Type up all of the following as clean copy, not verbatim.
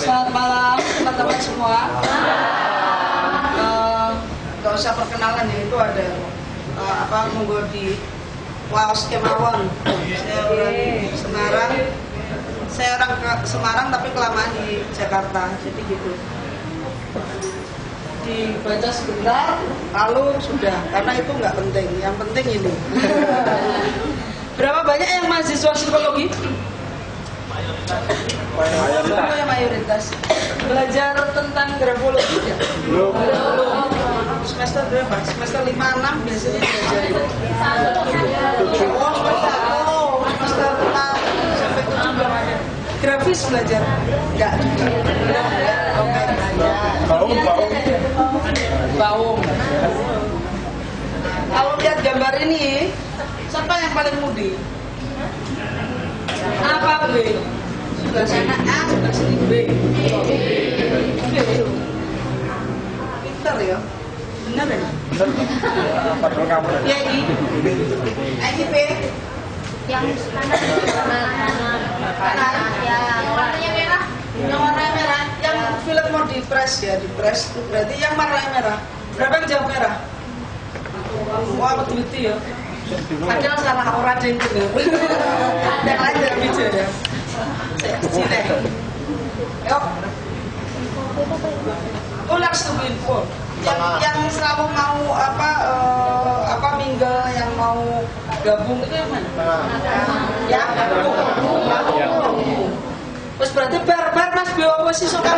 Selamat malam teman-teman semua. Gak usah perkenalan ya, itu ada monggo di Laos kemawon. Saya orang Semarang. Saya orang Semarang tapi kelamaan di Jakarta, jadi gitu. Dibaca sebentar, lalu sudah, karena itu nggak penting. Yang penting ini. Berapa banyak yang mahasiswa psikologi? Mayoritas. Belajar tentang grafologi ya? Belum. Semester berapa? Semester 5, 6 biasanya belajar itu. Semester 5 sampai 7 belum ada. Grafis belajar? Enggak juga. Oke. Baung. Kalau lihat gambar ini, siapa yang paling mudi? Apa B? Sebelah sana A, sebelah sini B. Pinter ya? Bener ya? Padahal kamu. Ya ini B. Yang kanan yang warnanya merah. Yang warnanya merah. Yang film mau di press ya, di press itu berarti yang warnanya merah. Berapa yang jawab merah? Wah, betul ya. Padahal salah orang ada yang benar. Yang lain dari meja ya. Saya kecil ya. Yuk. Ulang studi info. Yang selalu mau mingle, yang mau gabung itu yang mana? Ya. Terus berarti bar Mas Bio masih suka.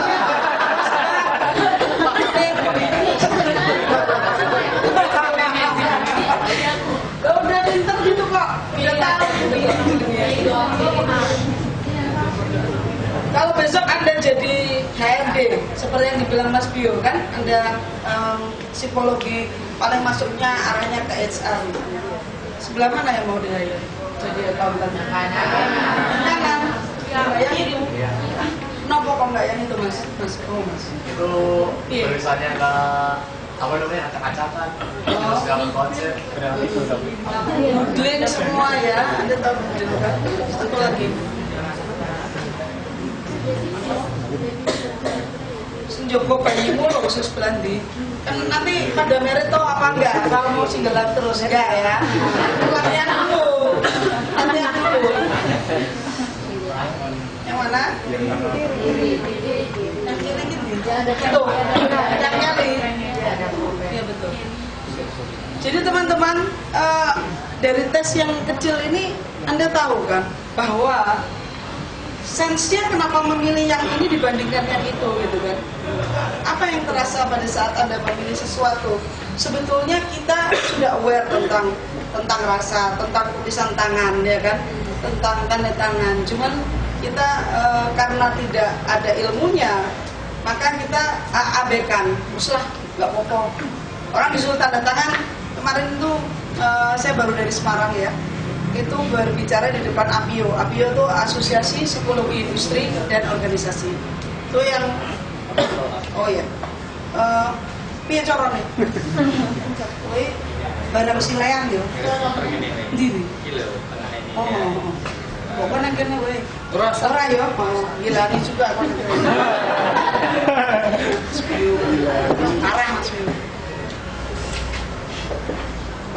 Udah pinter gitu kok. Kalau besok Anda jadi HRD, seperti yang dibilang Mas Bio kan, Anda psikologi paling masuknya arahnya ke HR. Sebelah mana yang mau di-hire? Jadi accountant. Kanan. Yang itu. Kenapa kok nggak yang itu Mas? Oh Mas. Itu tulisannya ke apa namanya, acak-acakan, terus dapat konsep, kreatif tapi modeling semua ya. Anda tahu modeling kan? Satu lagi. Senjogo bayimu loh khusus belandi. Kan nanti pada merit tau apa enggak? Kalau mau single life terus enggak ya? Latihan dulu. Latihan dulu. Yang mana? Yang kiri gini. Itu. Yang kiri. Iya betul. Jadi teman-teman, dari tes yang kecil ini Anda tahu kan bahwa sensenya kenapa memilih yang ini dibandingkan yang itu gitu kan? Apa yang terasa pada saat Anda memilih sesuatu? Sebetulnya kita sudah aware tentang rasa, tentang tulisan tangan ya kan, tentang tanda tangan. Cuman kita karena tidak ada ilmunya, maka kita abaikan. Uslah, nggak apa-apa. Orang disuruh tanda tangan. Kemarin itu saya baru dari Semarang ya. Itu berbicara di depan APIO. APIO itu Asosiasi Psikologi Industri dan Organisasi. Itu yang piye carane? Kowe barang silean yo. Ndi? Oh. Pokoknya nang kene kowe. Ora yo. Gilani juga kon. Arah Mas.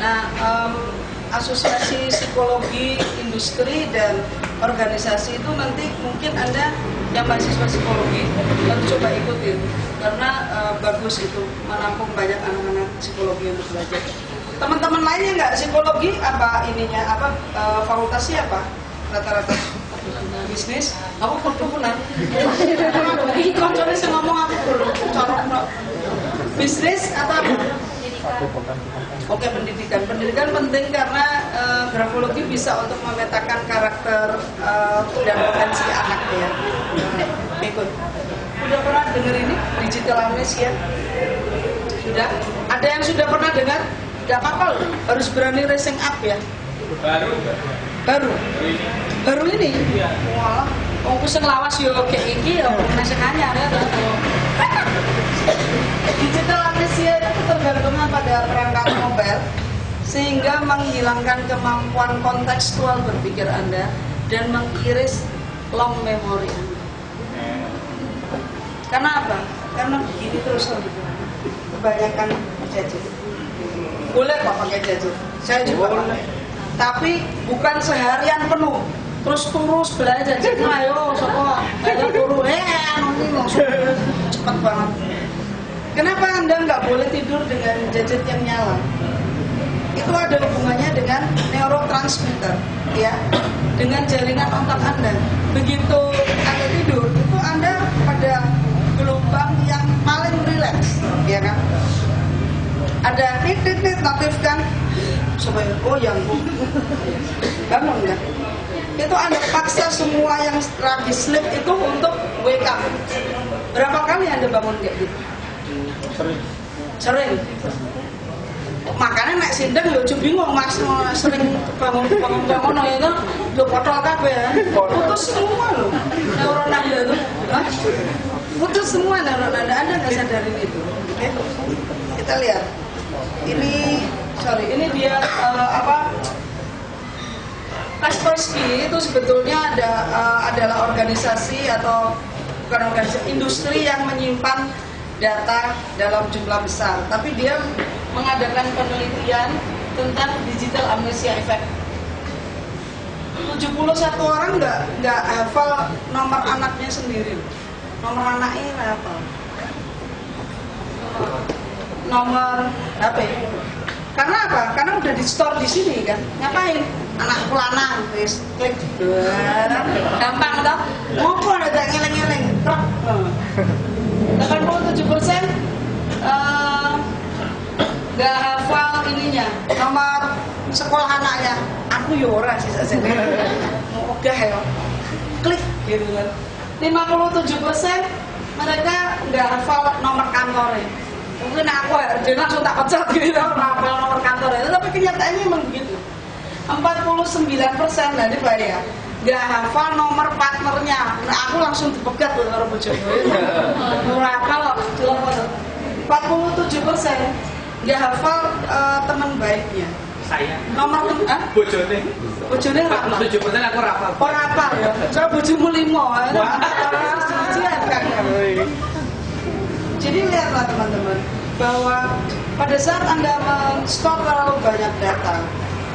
Nah, Asosiasi Psikologi Industri dan Organisasi itu nanti mungkin Anda yang mahasiswa psikologi harus coba ikutin karena bagus itu menampung banyak anak-anak psikologi untuk belajar. Teman-teman lainnya nggak psikologi apa ininya fakultasnya apa rata-rata? Bisnis? Aku perkebunan. Ini konconya saya ngomong aku dulu. Bisnis atau apa? Oke, pendidikan. Pendidikan penting karena grafologi bisa untuk memetakan karakter dan potensi anak ya. Ikut. Sudah pernah dengar ini digital amnesia? Sudah? Ada yang sudah pernah dengar? Gak apa-apa loh, harus berani raising up ya. Baru ini. Wah, aku sing lawas yo kayak iki yo masih anyar ya. Digital amnesia itu ketergantungan pada perangkat mobile sehingga menghilangkan kemampuan kontekstual berpikir Anda dan mengiris long memory Anda. Karena apa? Karena begini terus kebanyakan gadget. Boleh kok pakai gadget, saya juga pakai. Tapi bukan seharian penuh. Terus belajar, ayo sopo, ayo turu, ini langsung cepat banget. Kenapa Anda nggak boleh tidur dengan gadget yang nyala? Itu ada hubungannya dengan neurotransmitter, ya, dengan jaringan otak Anda. Begitu Anda tidur, itu Anda pada gelombang yang paling rileks, ya kan? Ada titik notif kan, supaya yang bangun ya. Itu Anda paksa semua yang lagi sleep itu untuk wake up. Berapa kali Anda bangun kayak gitu? Sering. Makanya nek sindeng yo bingung Mas, sering bangun itu yo potol kabeh. Putus semua loh neuron Anda itu. Putus semua neuron Anda nggak sadarin itu. Oke. Kita lihat. Ini dia Kaspersky itu sebetulnya adalah organisasi atau bukan organisasi, industri yang menyimpan data dalam jumlah besar, tapi dia mengadakan penelitian tentang digital amnesia effect. 71 orang nggak hafal nomor anaknya sendiri, nomor anaknya nggak hafal, nomor HP. Karena apa? Karena udah di store di sini kan. Ngapain? Anak lanang, wis klik. Gampang toh? Ngopo ada ngeleng-ngeleng. 87% nggak hafal ininya, nomor sekolah anaknya. Aku yo ora sih sakjane. Ogah ya. Klik gitu kan. 57% mereka nggak hafal nomor kantornya. Mungkin aku dia langsung tak pecat gitu, hafal nomor kantor itu, tapi kenyataannya memang begitu. 49% nanti Pak ya, nggak hafal nomor partnernya. Nah, aku langsung dipegat tuh karo bojoku. Kalau 47% nggak hafal teman baiknya. Saya. Nomor Bojone. Bojone hafal. 47% aku hafal. Ora hafal ya. Soal bojomu 5. Jadi lihatlah teman-teman bahwa pada saat Anda men-store terlalu banyak data,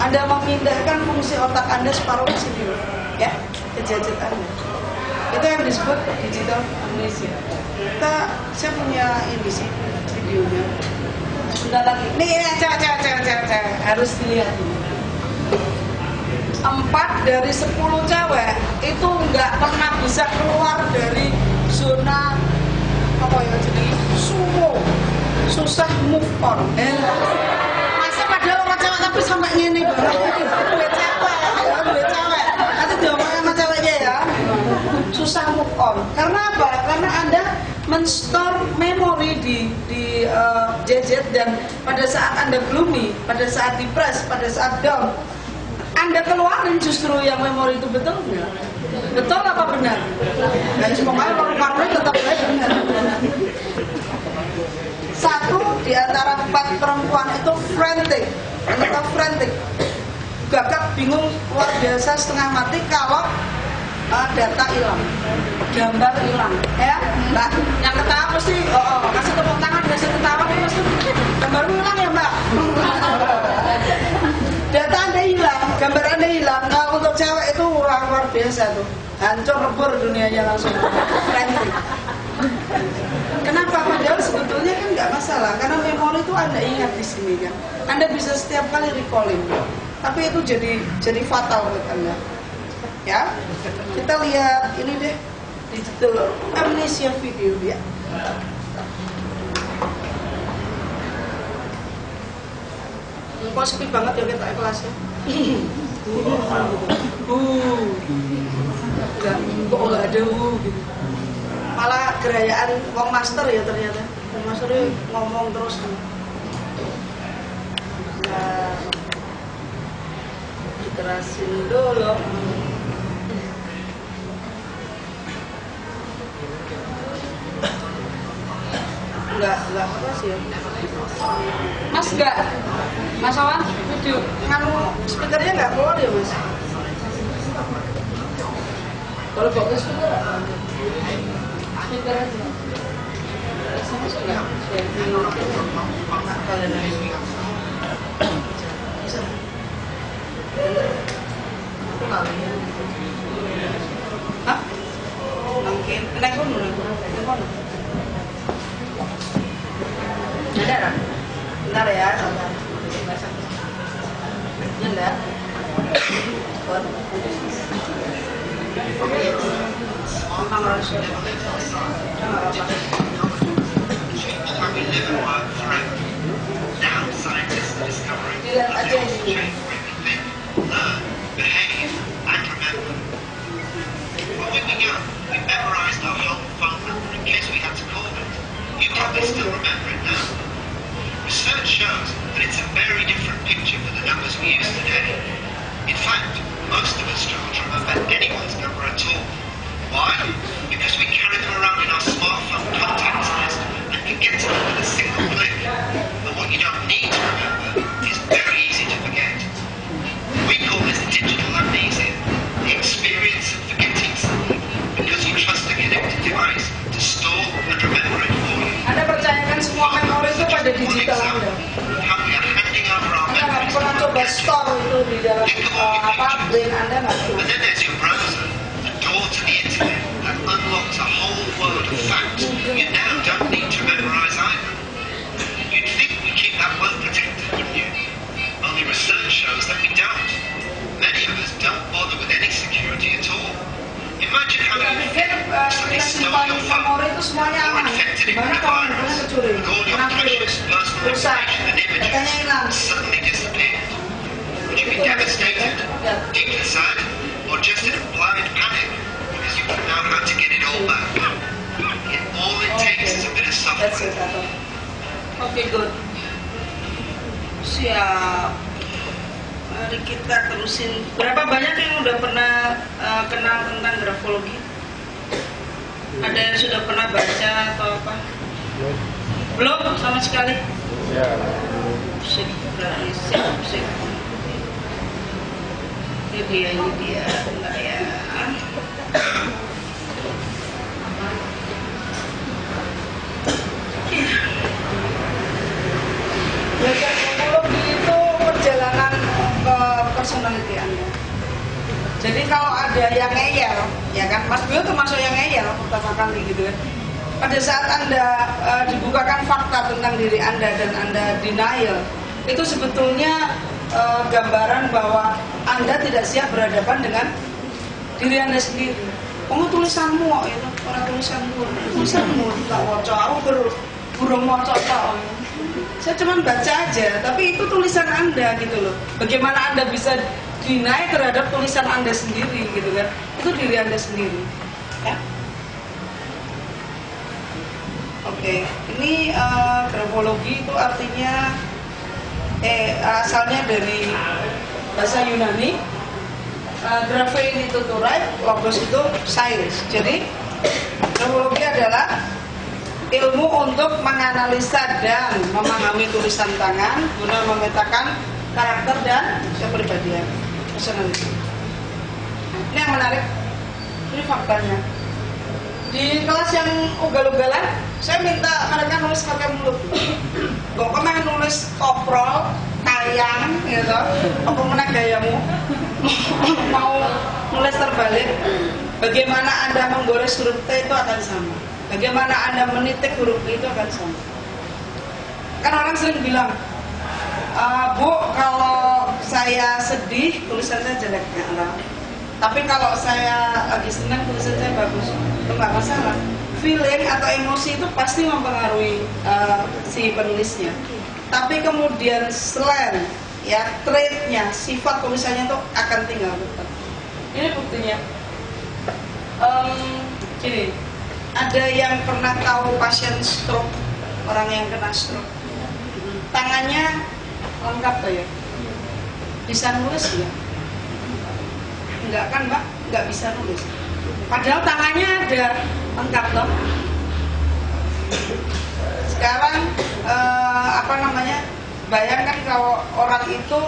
Anda memindahkan fungsi otak Anda separuh ke sini, ya, ke gadget Anda. Itu yang disebut digital amnesia. Saya punya ini sih videonya. Sebentar lagi. Nih, cewek harus dilihat ini. 4 dari 10 cewek itu nggak pernah bisa keluar dari zona apa ya, jadi susah move on. Masa padahal orang cewek tapi sampai ngene banget. Duit cewek. Nanti diomongin sama ceweknya ya. Susah move on. Karena apa? Karena Anda men-store memori di gadget, dan pada saat Anda gloomy, pada saat depressed, pada saat down, Anda keluarin justru yang memori itu, betul nggak? Betul apa benar? Nah, cuma kalau tetap benar. 1 di antara 4 perempuan itu frantic, atau frantic, gagap, bingung, luar biasa, setengah mati kalau data hilang, gambar hilang, ya. Nah, yang ketawa mesti, kasih tepuk tangan, kasih ketawa, mesti gambarmu hilang ya Mbak. Data Anda hilang, gambar Anda hilang. Nah, untuk cewek itu luar biasa tuh, hancur lebur dunianya langsung. Frantic. Kenapa? Padahal sebetulnya kan nggak masalah, karena memori itu Anda ingat di sini kan. Anda bisa setiap kali recalling, tapi itu jadi fatal buat Anda. Ya, kita lihat ini deh, digital amnesia video ya. Kok sepi banget ya kita kelasnya. Kok nggak ada gitu. Malah gerayaan wong master ya ternyata. Wong master ngomong terus. Nah, diterasin dulu. Enggak apa sih ya. Mas enggak. Mas Awan, video nganu speakernya enggak keluar ya, Mas? Kalau bagus speaker aja. bisa masuk nggak? Kalian bisa. Hah? Mungkin. Naik kono, naik kono. Ada kan? Bentar ya, sabar. Enggak. Now scientists are discovering Dilihat aja that ini. change the way we think, learn, behave, and remember. When we were young, we memorized our home phone number in case we had to call it. You probably still remember it now. Research shows that it's a very different picture for the numbers we use today. In fact, most of us struggle to remember anyone's number at all. Why? Because we carry them around in our smartphone contacts list and can get to them with a single click. But what you don't need to remember is very easy to forget. We call this digital amnesia, the experience of forgetting something because you trust a connected device to store and remember it for you. Anda percayakan semua memori itu pada One digital example, Anda. how we are handing over our Anda nggak memories pernah coba to store itu di dalam brain Anda nggak And pernah. then there's your browser, the door to the internet that unlocks a whole world of facts you now don't need to memorize either. You'd think we keep that well protected, wouldn't you? Only research shows that we don't. Many of us don't bother with any security at all. Imagine how Saya you pikir suddenly kita stole simpan your phone memori itu semuanya or aman. infected it with Gimana a kalau virus handphonenya kecuri? with all your Kena precious virus, personal rusak, information and datanya images hilang. suddenly disappeared. Would you be devastated, deeply sad, or just in a blind panic because you wouldn't know how to get it all back? Yet all it takes is a bit of That's it, software. Tato. Oke, good. Siap. Mari kita terusin. Berapa banyak yang udah pernah kenal tentang grafologi? Ada yang sudah pernah baca atau apa? Belum sama sekali. Ya. Sip, berarti sip. Ini dia, bentar ya. Belajar grafologi itu perjalanan ke personality Anda. Jadi kalau ada yang ngeyel, ya kan, Mas Bio termasuk yang ngeyel pertama kali gitu kan. Pada saat Anda dibukakan fakta tentang diri Anda dan Anda denial, itu sebetulnya gambaran bahwa Anda tidak siap berhadapan dengan diri Anda sendiri. Kamu tulisanmu, itu orang tulisanmu, tak wocok, aku burung wocok tak. Saya cuma baca aja, tapi itu tulisan Anda gitu loh. Bagaimana Anda bisa deny terhadap tulisan Anda sendiri gitu kan? Itu diri Anda sendiri. Ya? Oke, ini grafologi itu artinya asalnya dari bahasa Yunani. Graphein itu to write, logos itu science. Jadi grafologi adalah ilmu untuk menganalisa dan memahami tulisan tangan guna memetakan karakter dan kepribadian personality. Ini yang menarik, ini faktanya. Di kelas yang ugal-ugalan, saya minta mereka nulis pakai mulut. Kok kemana nulis koprol, tayang, gitu, apa mana gayamu? Mau nulis terbalik, bagaimana Anda menggores huruf T itu akan sama. Bagaimana Anda menitik huruf I itu akan sama. Kan orang sering bilang, Bu, kalau saya sedih, tulisan saya jelek. Tapi kalau saya lagi senang, tulisan saya bagus. Itu nggak masalah. Feeling atau emosi itu pasti mempengaruhi si penulisnya. Tapi kemudian slang, ya, trait-nya, sifat tulisannya itu akan tinggal tetap. Ini buktinya. Gini, ada yang pernah tahu pasien stroke, orang yang kena stroke, tangannya lengkap tuh ya, bisa nulis ya? Enggak kan Mbak, enggak bisa nulis. Padahal tangannya ada lengkap loh. Sekarang bayangkan kalau orang itu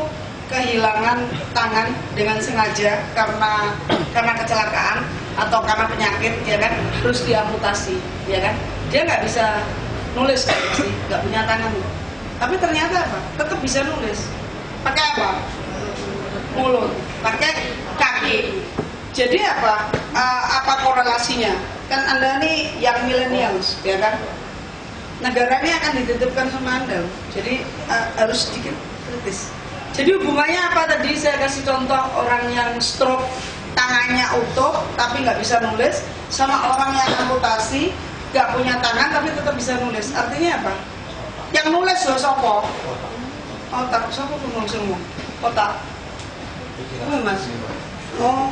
kehilangan tangan dengan sengaja karena kecelakaan atau karena penyakit, ya kan, terus diamputasi, ya kan, dia nggak bisa nulis kan pasti, nggak punya tangan. Tapi ternyata apa? Tetap bisa nulis. Pakai apa? Mulut. Pakai kaki. Jadi apa? Apa korelasinya? Kan Anda nih yang millennials, ya kan? Negara ini akan dititipkan sama Anda. Jadi harus sedikit kritis. Jadi hubungannya apa tadi? Saya kasih contoh orang yang stroke, tangannya utuh tapi nggak bisa nulis, sama orang yang amputasi, nggak punya tangan tapi tetap bisa nulis. Artinya apa? Yang nulis loh sopo? Otak. Sopo ngomong semua? Otak. Oh mas. Oh.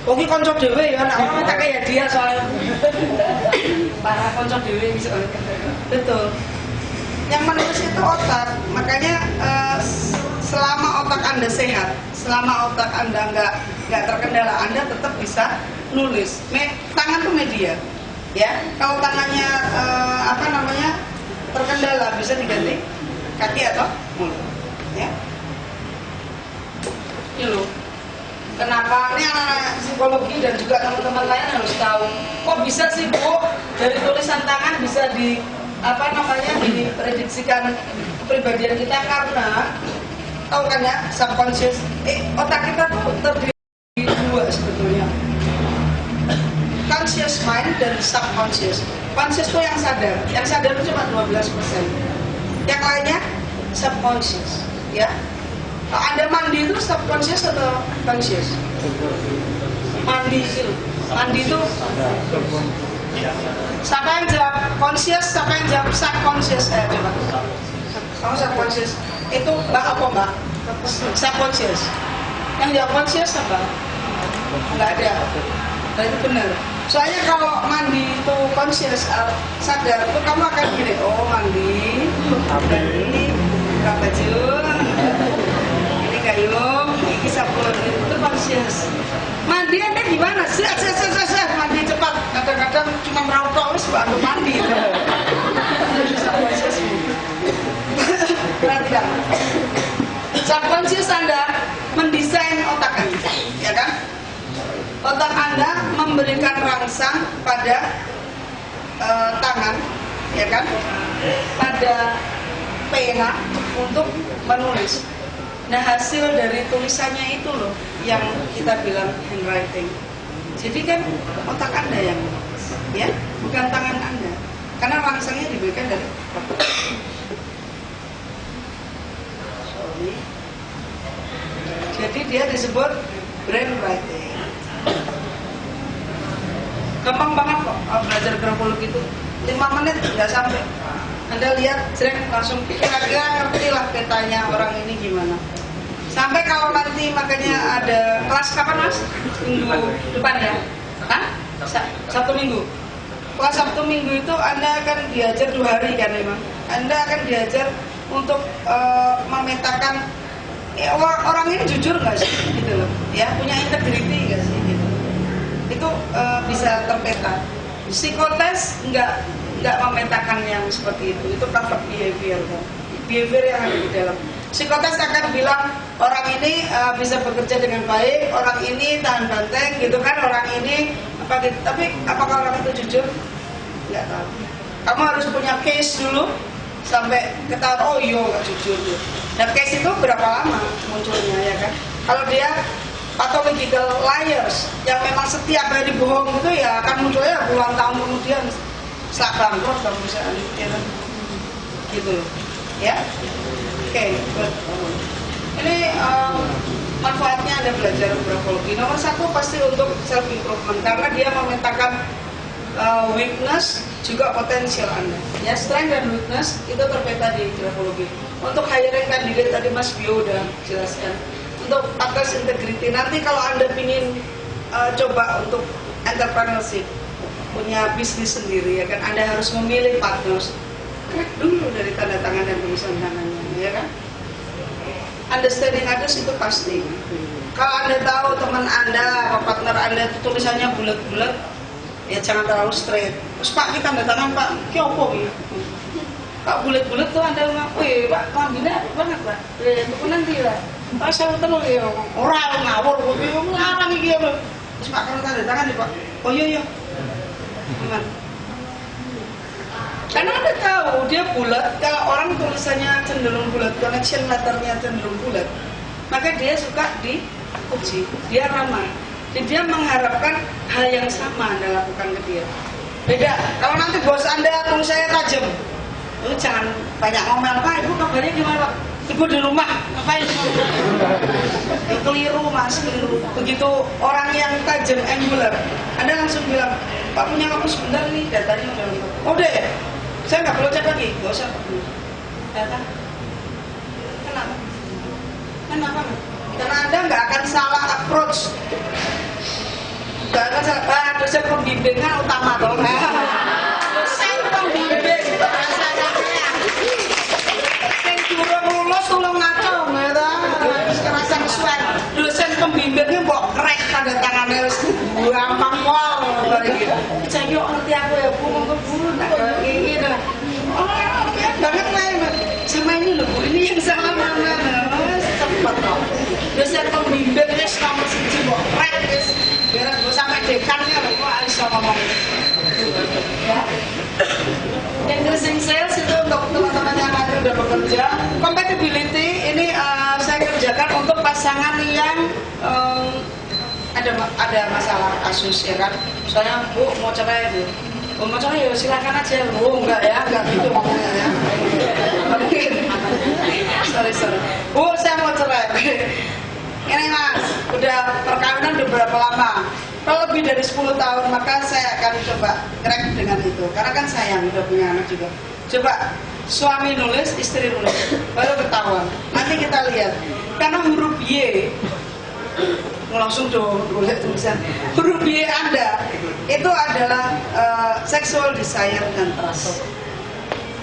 Oke konco dewe ya, nak orang tak kayak dia soalnya. Para konco dewe bisa. Betul. Yang menulis itu otak. Makanya selama otak Anda sehat, selama otak Anda nggak terkendala, Anda tetap bisa nulis. Tangan tuh media, ya. Kalau tangannya terkendala, bisa diganti kaki atau mulut, ya. Ini loh. Kenapa ini anak psikologi dan juga teman-teman lain harus tahu. Kok bisa sih Bu dari tulisan tangan bisa diprediksikan kepribadian kita, karena tahu kan ya, subconscious. Otak kita tuh terdiri dua sebetulnya. Conscious mind dan subconscious. Conscious itu yang sadar itu cuma 12%. Yang lainnya subconscious, ya. Anda mandi itu subconscious atau conscious? Mandi itu siapa yang jawab conscious, siapa yang jawab subconscious? Coba. Kamu subconscious itu Mbak? Subconscious. Yang jawab conscious apa? Nggak ada. Itu benar. Soalnya kalau mandi itu conscious, sadar, itu kamu akan gini, oh mandi, buka baju, ini gayung, ini sabun, itu conscious. Mandi Anda gimana? Mandi cepat, kadang-kadang cuma meraup wis baru mandi. Subconscious. Perhatikan. Subconscious Anda mendesain otak Anda, ya kan? Otak Anda memberikan rangsang pada tangan, ya kan? Pada pena untuk menulis. Nah, hasil dari tulisannya itu loh yang kita bilang handwriting. Jadi kan otak Anda yang menulis, ya, bukan tangan Anda. Karena rangsangnya diberikan dari otak. Jadi dia disebut brain writing. Gampang banget kok belajar grafologi itu, 5 menit nggak sampai. Anda lihat, langsung kira-kira ngerti lah petanya orang ini gimana. Sampai kalau nanti makanya ada kelas kapan mas? Minggu depan ya? Hah? Sabtu Minggu. Kelas Sabtu Minggu itu Anda akan diajar 2 hari kan memang. Anda akan diajar untuk memetakan orang ini jujur nggak sih, gitu loh, ya, punya integriti nggak sih, gitu. Itu bisa terpeta. Psikotes nggak memetakan yang seperti itu cover behavior yang ada di dalam. Psikotes akan bilang orang ini bisa bekerja dengan baik, orang ini tahan banteng, gitu kan, orang ini apa gitu. Tapi apakah orang itu jujur? Nggak tahu. Kamu harus punya case dulu sampai ketahuan, oh iya nggak jujur gitu. Dan case itu berapa lama munculnya, ya kan? Kalau dia pathological liars yang memang setiap hari bohong gitu, ya akan munculnya puluhan tahun kemudian setelah bangkrut kalau misalnya gitu, ya. Oke, good. Ini manfaatnya Anda belajar grafologi. Nomor 1 pasti untuk self improvement karena dia memetakan weakness juga potensial Anda. Ya, strength dan weakness itu terpeta di grafologi. Untuk hiring candidate tadi Mas Bio udah jelaskan. Untuk atas integrity, nanti kalau Anda ingin coba untuk entrepreneurship, punya bisnis sendiri, ya kan, Anda harus memilih partners dulu dari tanda tangan dan tulisan tangannya, ya kan. Understanding others itu pasti. Kalau Anda tahu teman Anda atau partner Anda itu tulisannya bulat-bulat, ya jangan terlalu straight. Terus Pak, kita tanda tangan Pak, ki opo iki? Pak bulat-bulat tuh Anda ngaku, Pak kambine banget Pak. Itu nanti lah. Pak saya tenang ya, orang ngawur, ngarang iki ya. Terus Pak kalau tanda tangan nih Pak, oh iya. Aman. Karena Anda tahu tahu dia bulat. Kalau orang tulisannya cenderung bulat, connection letternya cenderung bulat, maka dia suka dipuji, dia ramah. Jadi dia mengharapkan hal yang sama Anda lakukan ke dia. Beda, kalau nanti bos Anda tulisannya tajam, lu jangan banyak ngomel, Pak, Ibu kabarnya gimana, Pak? Ibu di rumah, ngapain? Keliru mas, keliru. Begitu orang yang tajam angular, Anda langsung bilang, Pak punya waktu sebentar nih, datanya udah lengkap. Oh deh, saya nggak perlu cek lagi, nggak usah perlu. Data, kenapa? Kenapa? Karena Anda nggak akan salah approach. Nggak akan salah, dosen pembimbingan utama dong. Dosen pembimbing, durung lulus tulung ngaco gitu. Kerasa kesuwen. Dosen pembimbingnya mbok krek tanda tangannya wis gampang pol gitu. Cak yo ngerti aku ya Bu, monggo Bu tak iki lho. Oh, ya banget lah. Sama ini loh Bu, ini yang salah mana? Wis cepet kok. Dosen pembimbing wis nomor 1 mbok krek wis. Biar gue sampai dekannya lho kok iso ngomong. Ya. Increasing sales itu untuk teman-teman yang nanti udah bekerja. Compatibility ini saya kerjakan untuk pasangan yang ada masalah kasus ya kan. Soalnya Bu mau cerai Bu. Bu mau cerai ya silakan aja. Bu enggak ya, enggak gitu ngomongnya ya. Sorry. Bu saya mau cerai. Ini mas, udah perkawinan udah berapa lama? Kalau lebih dari 10 tahun maka saya akan coba crack dengan itu. Karena kan sayang udah punya anak juga. Coba suami nulis, istri nulis, baru ketahuan. Nanti kita lihat. Karena huruf Y, langsung dong tulisan. Huruf Y Anda itu adalah sexual desire dan trust.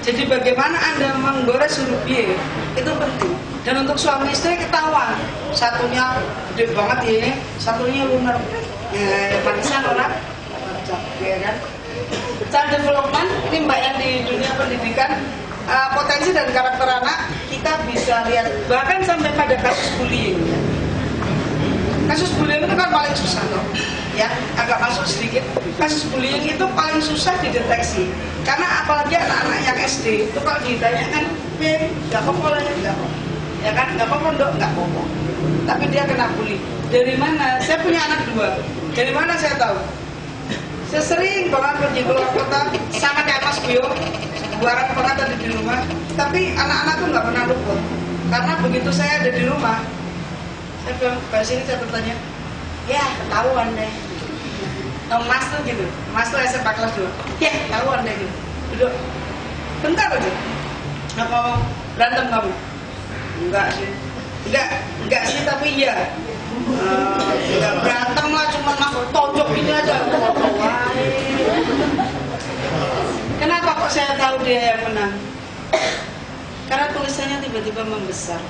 Jadi bagaimana Anda menggores huruf Y itu penting. Dan untuk suami istri ketahuan, satunya gede banget ya, satunya lunar. Manisan orang, ya kan? Child development ini mbak yang di dunia pendidikan, potensi dan karakter anak kita bisa lihat bahkan sampai pada kasus bullying. Kasus bullying itu kan paling susah toh, ya agak masuk sedikit. Kasus bullying itu paling susah dideteksi karena apalagi anak-anak yang SD itu kalau ditanyakan, nggak apa-apa lah ya kan, nggak apa-apa dok, nggak apa-apa. Tapi dia kena bully. Dari mana? Saya punya anak 2. Dari mana saya tahu? Saya sering banget pergi keluar kota sama kayak Mas Bio, barang banget ada di rumah. Tapi anak-anak tuh nggak pernah luput. Karena begitu saya ada di rumah, saya bilang, Pak sini saya bertanya, ya ketahuan deh. Mas tuh gitu, Mas tuh SMA kelas 2. Ya ketahuan deh gitu. Duduk, bentar aja. Apa berantem kamu? Enggak sih. Enggak sih, tapi iya. Enggak berantem lah, cuma masuk tonjok ini aja. Kenapa kok saya tahu dia yang menang? Karena tulisannya tiba-tiba membesar.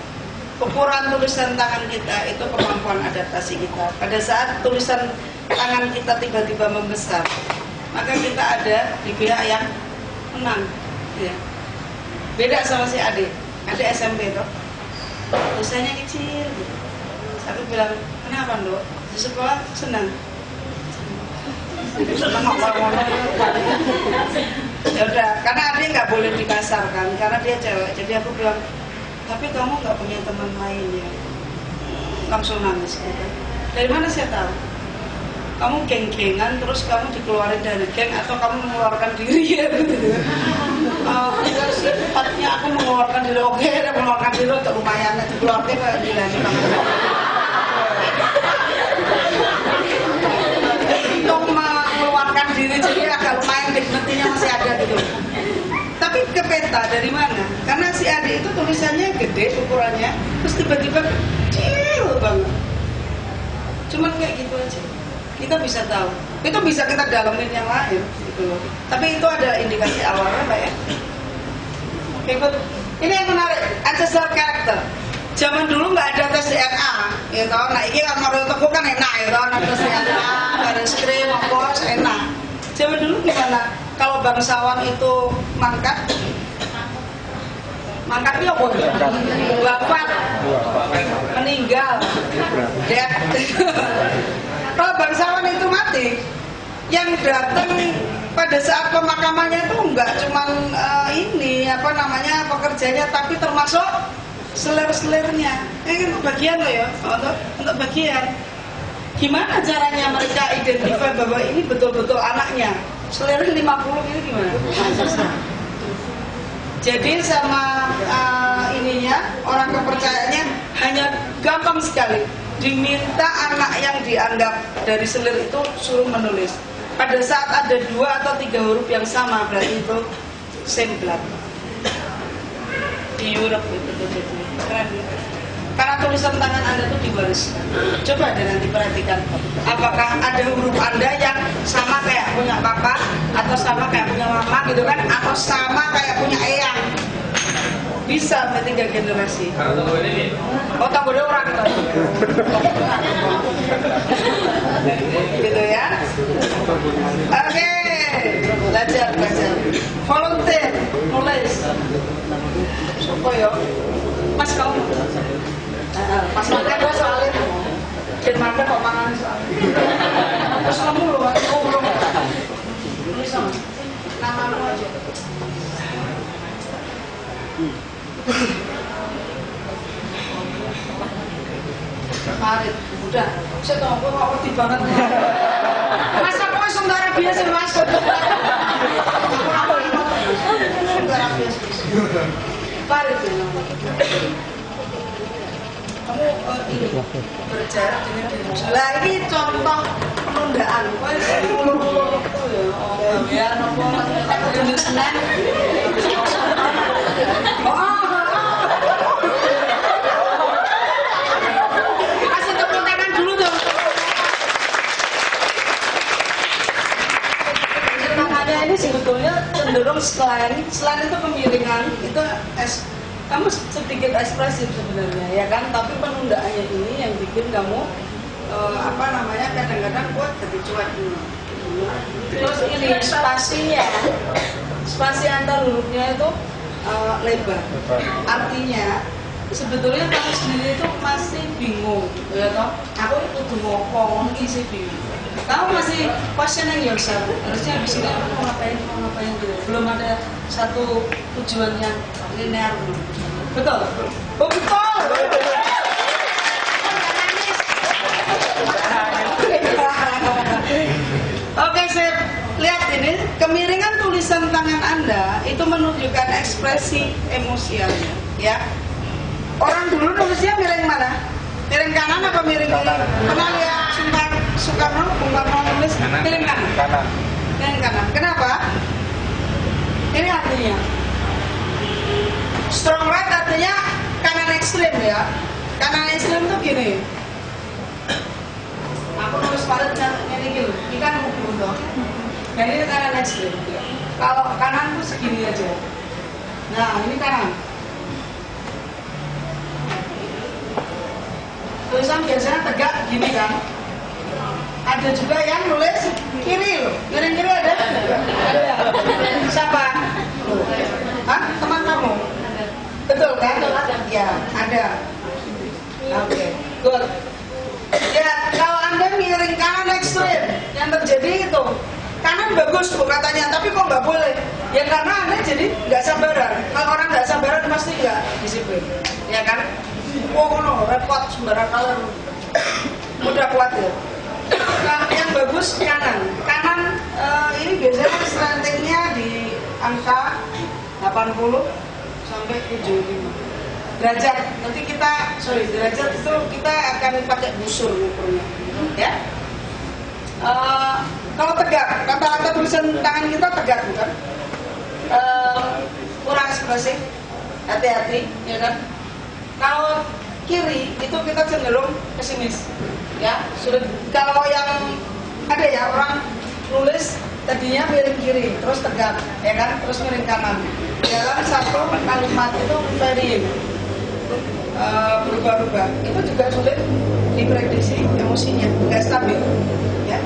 Ukuran tulisan tangan kita itu kemampuan adaptasi kita. Pada saat tulisan tangan kita tiba-tiba membesar, maka kita ada di pihak yang menang. Ya. Beda sama si adik SMP toh. Tulisannya kecil gitu. Aku bilang, kenapa dok? Di sekolah senang. Senang ngomong-ngomong. Ya udah, karena adik nggak boleh dikasarkan, karena dia cewek. Jadi aku bilang, tapi kamu nggak punya teman lain ya? Langsung nangis gitu. Dari mana saya tahu? Kamu geng-gengan, terus kamu dikeluarin dari geng atau kamu mengeluarkan diri ya gitu. Enggak sih, tepatnya aku mengeluarkan diri. Oke, ada mengeluarkan diri untuk lumayan dikeluarkan ke diri kamu. Untuk mengeluarkan diri jadi agak lumayan dignity-nya masih ada gitu. Tapi ke peta dari mana? Karena si adik itu tulisannya gede ukurannya, terus tiba-tiba kecil banget. Cuman kayak gitu aja. Kita bisa tahu. Itu bisa kita dalamin yang lain gitu loh. Tapi itu ada indikasi awalnya Pak ya. Oke, ini yang menarik, ancestral character. Zaman dulu nggak ada tes DNA, gitu. Nah, ini kan Mario Teguh kan enak, gitu. Nah, tes DNA, baris krim, ongkos, enak. Zaman dulu gimana? Kalau bangsawan itu mangkatnya apa? Wafat, meninggal, dead. Kalau bangsawan itu mati, yang datang pada saat pemakamannya itu nggak cuman ini kerjanya, tapi termasuk selir-selirnya. Ini kan bagian loh ya, untuk bagian. Gimana caranya mereka identify bahwa ini betul-betul anaknya? Selir 50 ini gimana? Susah. Jadi sama ininya, orang kepercayaannya hanya gampang sekali. Diminta anak yang dianggap dari selir itu suruh menulis. Pada saat ada 2 atau 3 huruf yang sama, berarti itu same blood. Di Europe itu keren ya. Karena tulisan tangan Anda itu diwaris. Coba deh nanti perhatikan, apakah ada huruf Anda yang sama kayak punya papa, atau sama kayak punya mama gitu kan, atau sama kayak punya eyang. Bisa sampai 3 generasi. Oh, tak boleh orang tuh. Gitu ya. Oke, belajar. Volunteer, nulis. Supaya Mas kamu. Pas makan gue soalnya dan makan kok mangan soalnya. Terus kamu loh, belum. Tulis sama namamu aja. Farid, udah. Saya tahu aku ngerti banget. Mas aku saudara biasa mas. Saudara biasa. Farid ya. Kamu ini berjarak dengan dirimu. Lah ini contoh penundaan. Kau ini ulur-ulur itu ya. Oh ya, nopo ini Senin. Kasih tepuk tangan dulu dong. Makanya ini sebetulnya cenderung selain itu kemiringan itu kamu sedikit ekspresif sebenarnya ya kan, tapi penundaannya ini yang bikin kamu kadang-kadang kuat jadi cuek dulu. Terus ini spasi antar hurufnya itu lebar. Artinya sebetulnya kamu sendiri itu masih bingung, ya toh? Aku itu ngomong isi bingung. Kamu masih questioning yourself. Harusnya habis ini aku mau ngapain gitu. Belum ada satu tujuan yang linear. Betul? Oh, betul! Oke, saya lihat ini kemiringan tulisan tangan Anda itu menunjukkan ekspresi emosialnya, ya. Orang dulu nulisnya miring mana? Miring kanan apa miring kiri? Pernah lihat Soekarno, Bung Karno nulis miring kanan? Miring kanan. Kenapa? Ini artinya strong right artinya kanan ekstrim ya. Kanan ekstrim tuh gini. Aku nulis paletnya ini gini. Ini kan hukum dong. Dan ini kanan ekstrim. Kalau kanan tuh segini aja. Nah ini kanan. Tulisan biasanya tegak gini kan. Ada juga yang nulis kiri loh. Miring kiri ada? Ada. Siapa? Hah? Teman kamu? Betul kan? Ya, ada. Oke, good. Ya, kalau Anda miring kanan ekstrim, yang terjadi itu kanan bagus bu katanya, tapi kok nggak boleh? Ya karena Anda jadi nggak sabaran. Kalau orang nggak sabaran pasti nggak disiplin, ya kan? Oh no, repot sembarang kalian mudah kuat ya. Nah, yang bagus kanan. Kanan ini biasanya strengthnya di angka 80 sampai 75 derajat. Nanti derajat itu kita akan pakai busur ukurnya, ya. Kalau tegak, kata-kata tulisan tangan kita tegak bukan? Kurang ekspresif, hati-hati, ya kan? Kalau kiri itu kita cenderung pesimis, ya. Sudah kalau yang ada ya orang nulis tadinya miring kiri, terus tegak, ya kan? Terus miring kanan. Dalam satu kalimat itu very berubah-ubah. Itu juga sulit diprediksi emosinya, nggak stabil, ya.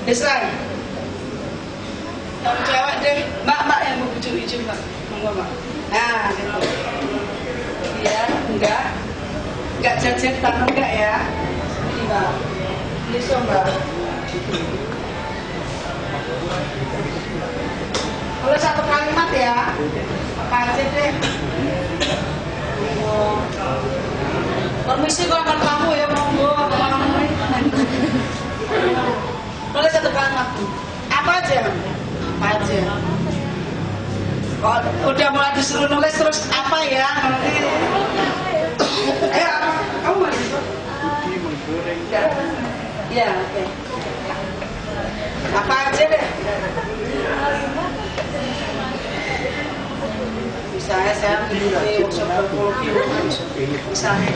Israel. Yang cewek deh, mbak yang mau bujuk hijau mbak, monggo mbak. Nah, gitu. Ya, enggak jajan enggak ya. Ini mbak, ini so mbak. Kalau satu kalimat permisi kalau kamu ya monggo kamu. Boleh satu kalimat. Apa aja? Apa aja? Oh, udah mulai disuruh nulis terus apa ya? Apa? Kamu mau? Ya, oke. Apa aja deh? Misalnya saya mengikuti workshop psikologi, misalnya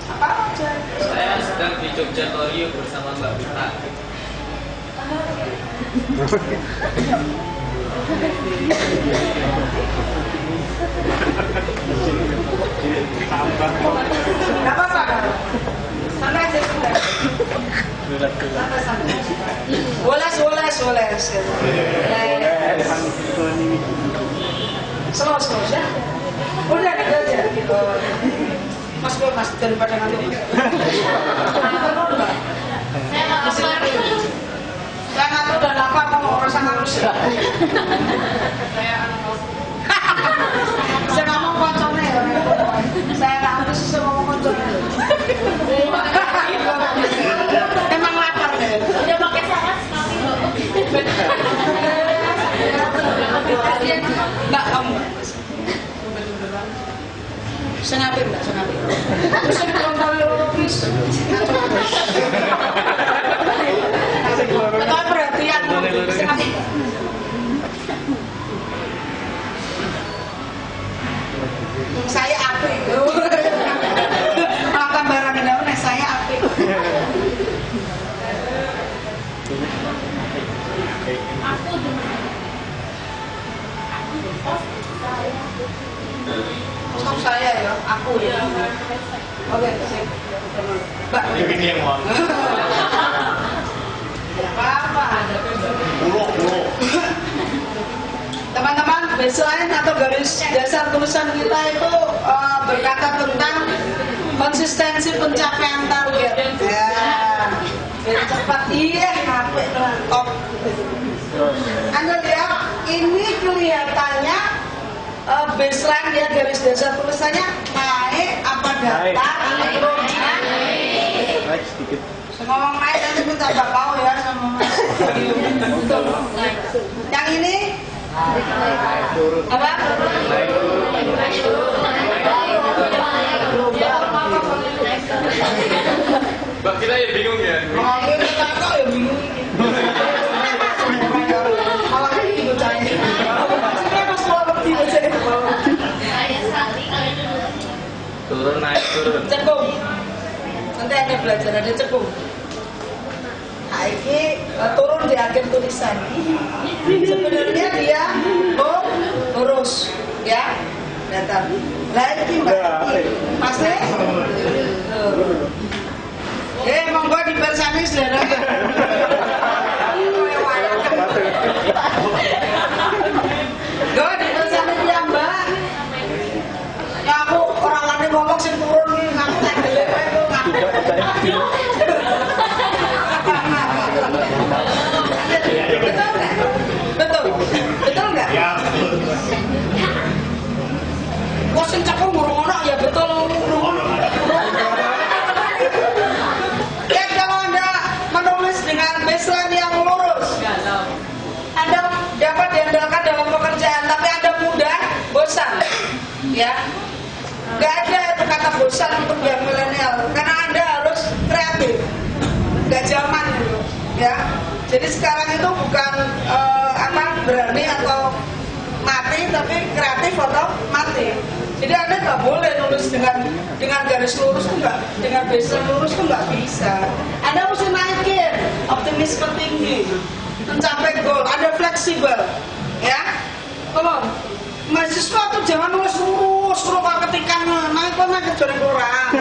apa aja? Saya sedang di Jogja Torio bersama Mbak Vita. Gak apa-apa. Santai aja sudah. Boleh. Slow ya. Udah gitu aja. Mas daripada ngantuk. Saya ngantuk dan apa mau rasa ngantuk. Saya ngomong konconnya ya. Saya ngantuk sih ngomong konconnya. Emang lapar deh. Udah pakai sangat sekali loh. Enggak kamu. Saya ngapir enggak, saya ngapir. Terus saya belum tahu logis. Atau perhatian. Saya apik. Makan barang daun saya apik. Stop saya ya, aku ya. Oke, sip. Mbak, Ini yang mau. apa? Buluk. Teman-teman, baseline atau garis dasar tulisan kita itu berkata tentang konsistensi pencapaian target. Ya, biar cepat. Iya, ngapain top. Anda lihat, ini kelihatannya baseline ya, garis dasar tulisannya naik apa datar? Naik sedikit. Saya ngomong naik nanti pun tak tahu ya sama Mas. Yang ini apa? Mbak kita ya bingung ya. Ngomongin kok ya bingung. Malah ibu cari. Sebenarnya Mas mau ngerti aja. Turun naik turun. Cekung. Nanti Anda belajar ada cekung. Nah, ini turun di akhir tulisan. Sebenarnya dia lurus, ya, datar. Lagi mbak, pasti. Monggo dibersani saudara. Go dibersani dia mbak. Ya aku orang lain ngomong sih turun nih, aku tak gelepe itu Betul nggak? Ya. Kosin cakung ngurung ya betul. Ya kalau Anda menulis dengan baseline yang lurus, Anda dapat diandalkan dalam pekerjaan, tapi Anda mudah bosan, ya. Nggak ada itu kata bosan untuk yang milenial, karena Anda harus kreatif, nggak zaman dulu, ya. Jadi sekarang itu bukan berani atau mati, tapi kreatif atau mati. Jadi Anda nggak boleh nulis dengan garis lurus tuh nggak, dengan baseline lurus tuh nggak bisa. Anda mesti naikin optimisme tinggi, mencapai goal. Anda fleksibel, ya. Tolong, mahasiswa tuh jangan nulis lurus, kalau ketikannya naik ke jalan kurang.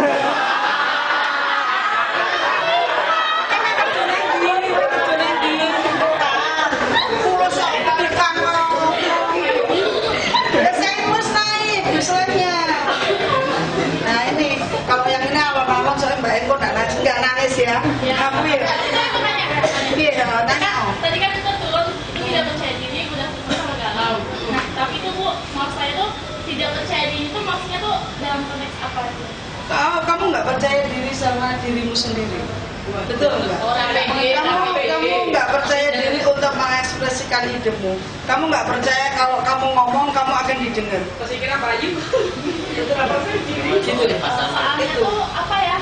Nah ini, kalau yang ini alon-alon soalnya Mbak Eko nggak nangis ya. Aku ya. Iya, nanya. Tadi kan kita turun itu tidak percaya diri, udah turun sama galau. Nah, tapi itu Bu, maksud saya tuh tidak percaya diri itu maksudnya tuh dalam konteks apa itu? kamu nggak percaya diri sama dirimu sendiri, betul nggak? Kamu nggak percaya diri untuk mengekspresikan idemu. Kamu nggak percaya kalau kamu ngomong kamu akan didengar. Pasti kira Bayu. Itu apa? Gitu. Soalnya tuh apa ya?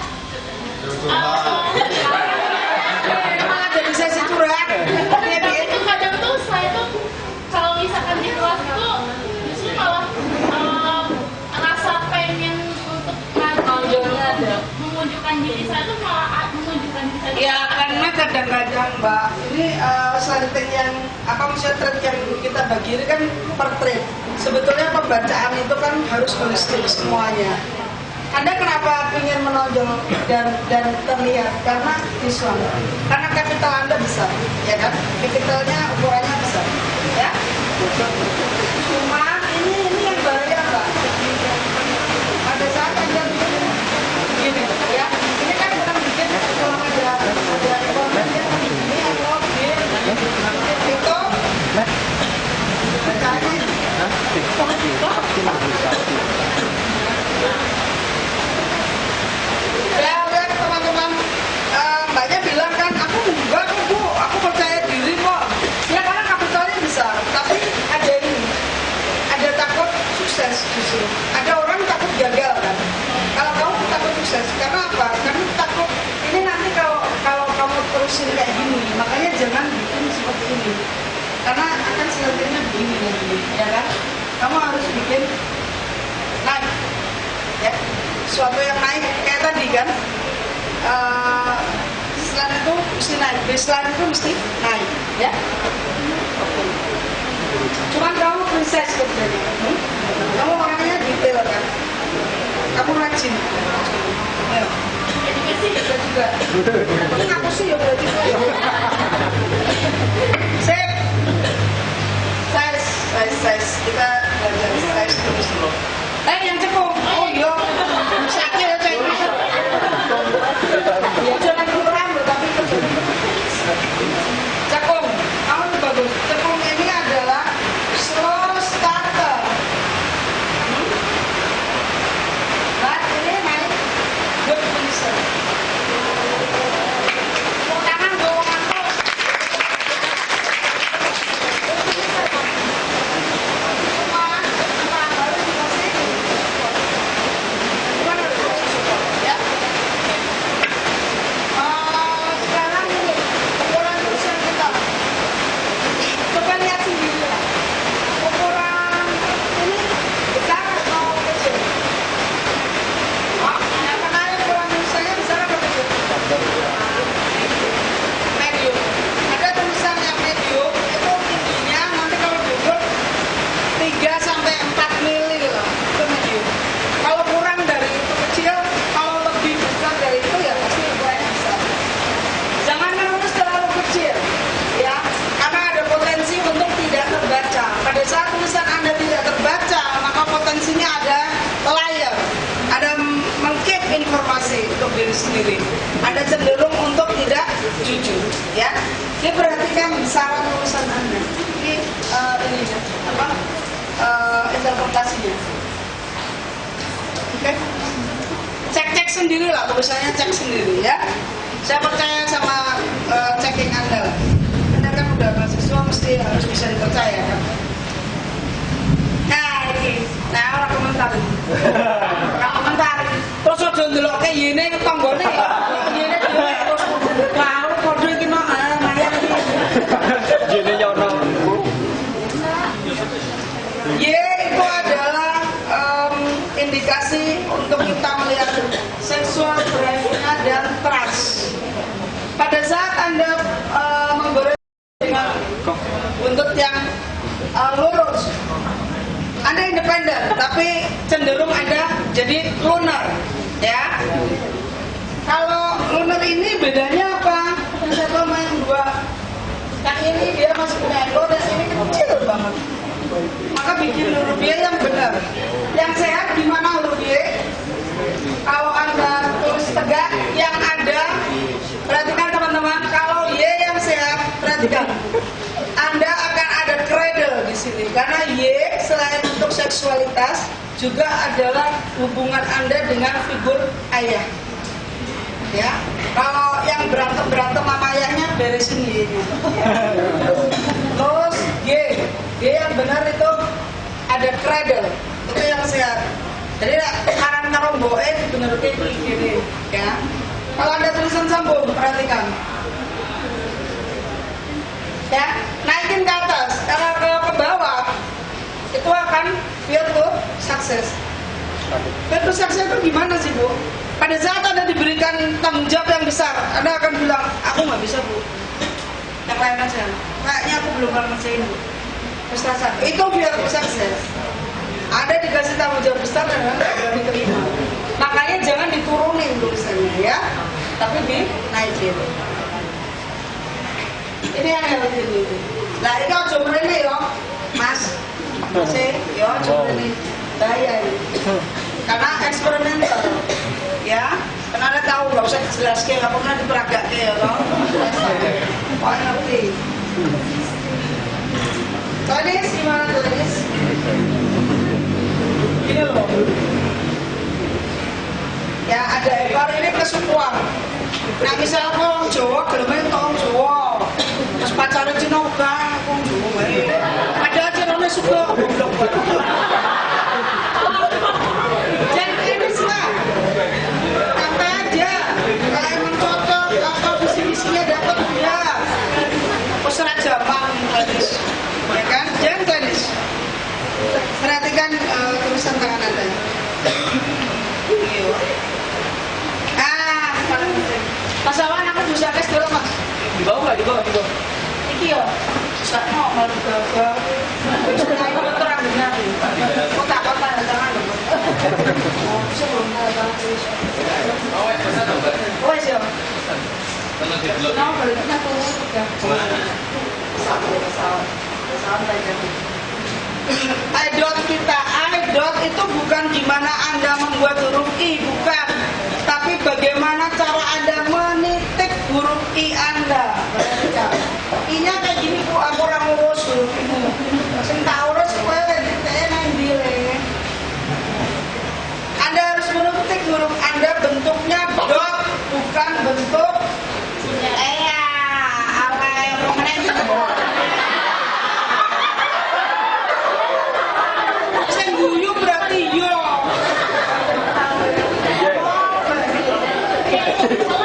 Emang ada di sesi curhat. Tapi itu kadang tuh saya tuh kalau misalkan di kelas itu justru malah rasa pengen untuk menunjukkan diri saya tuh malah menunjukkan diri saya. Ya karena kadang-kadang Mbak, ini setting yang maksudnya trait yang kita bagi ini kan per trait. Sebetulnya pembacaan itu kan harus holistik semuanya. Anda kenapa ingin menonjol dan terlihat? Karena visual. Karena kapital Anda besar, ya kan? Kapitalnya ukurannya besar, ya. Cuma ini yang bahaya Mbak. Pada saat Anda bikin gini, ya. Ini kan bukan bikin kalau ada informasi ini atau itu bacanya. Ya lihat teman-teman, mbaknya bilang kan aku enggak kok Bu, aku percaya diri kok. Ya karena kapitalnya besar, tapi ada ini, ada takut sukses justru. Ada orang takut gagal kan. Kalau kamu takut sukses, karena apa? Karena takut ini nanti kalau kamu terusin kayak gini, makanya jangan bikin seperti ini. Karena akan selanjutnya begini nanti, ya kan? Kamu harus bikin naik, ya. Suatu yang naik kayak tadi kan, selain itu mesti naik, baseline itu mesti naik, ya. Cuman kamu princess sebenarnya, kamu orangnya detail kan, kamu rajin, ya. Bisa juga. Tapi aku sih ya berarti. Sip. Size, kita belajar size terus dulu. Yang cekung, oh iya, sakit ya cek. Ya jangan kurang, tapi cekung, kamu bagus. Cekung ini adalah slow starter. Nah, ini naik good finisher. Tangan bawa mantul. Sendiri, Anda cenderung untuk tidak jujur, ya. Jadi perhatikan besaran tulisan Anda. Ini interpretasinya. Oke. Cek sendiri lah tulisannya, cek sendiri ya. Saya percaya sama checking Anda. Anda kan udah mahasiswa mesti harus bisa dipercaya kan. Nah ini, orang komentar. Terus aja ndelok kayak yene tanggane. Yene terus karo padha iki mah mayar iki. Yene nyono. Itu adalah indikasi untuk kita melihat seksual drive-nya dan trust. Pada saat Anda menggoreng dengan buntut yang lurus, Anda independen, tapi cenderung Anda jadi loner, ya. Kalau loner ini bedanya apa? Yang satu sama yang dua. Yang ini dia masih punya ego dan ini kecil banget. Maka bikin huruf Y yang benar. Yang sehat gimana huruf Y? Kalau Anda tulis tegak, yang ada, perhatikan teman-teman. Kalau Y yang sehat, perhatikan. Anda akan ada cradle di sini karena Y selain untuk seks seksualitas juga adalah hubungan Anda dengan figur ayah. Ya, kalau yang berantem sama ayahnya beresin gitu. Terus G yang benar itu ada cradle, itu yang sehat. Jadi karan karo mboke dibenerke iki ya. Kalau ada tulisan sambung perhatikan. Ya, naikin ke atas, kalau ke bawah itu akan feel to success. Feel to success itu gimana sih Bu? Pada saat Anda diberikan tanggung jawab yang besar, Anda akan bilang, aku nggak bisa Bu, yang lain aja. Kayaknya aku belum pernah ngerjain Bu. Frustasi. Itu feel to success. Ada dikasih tanggung jawab besar dan Anda nggak berani terima. Makanya jangan diturunin tulisannya ya, tapi dinaikin. Ini yang harus diturunin. Nah ini ojo mrene yo, Mas. Yo ojo mrene. Bahaya ini. Karena eksperimental. Ya, karena Anda tahu nggak usah dijelaskan, nggak pernah diperagakan ya toh. Pak ngerti. Tulis gimana tulis? Ini loh. Ya ada ekor ini kesukuan. Nah misalnya orang Jawa, gelemnya orang Jawa. Terus pacarnya Cina uga, orang Jawa. Ada Cina suka goblok banget. Jangan ini lah. Kata aja, kalau emang cocok atau visi-misinya dapat ya. Usaha Jepang, Gladys. Ya kan? Jangan Gladys. Perhatikan tulisan tangan Anda. Mas Awan, aku bisa tes dulu Mas. Di bawah nggak? Di bawah. Iki yo, bisa mau malu gagal. Sebenarnya itu terang benar. Kota tangan loh. Bisa belum tangan tulis. Oh iya. Tenang di blok. Nah, balik kita tulis udah. Idot kita, idot itu bukan gimana Anda membuat huruf I, bukan. Tapi bagaimana cara Anda menitik huruf I Anda. I-nya kayak gini Bu, aku orang urus huruf ini. Sing tak urus kowe titiknya nang ndi le. Anda harus menitik huruf Anda bentuknya dot, bukan bentuk guyu berarti yo.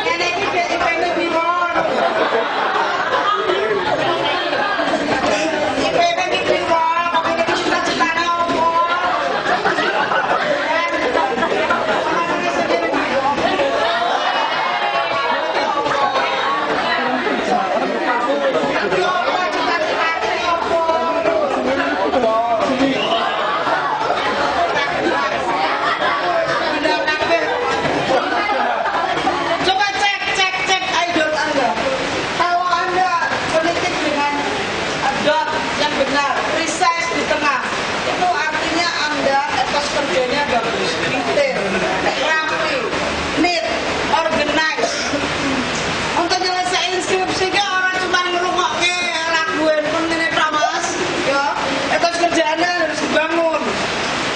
Nenek iki pengen piron. Iki pengen piron, kok ini cita-citane opo? Kerjanya bagus, detail, rapi, neat, organize. Untuk nyelesain skripsinya orang cuma ngerungokke lagu handphone ini Mas, ya. Etos kerjaannya harus dibangun.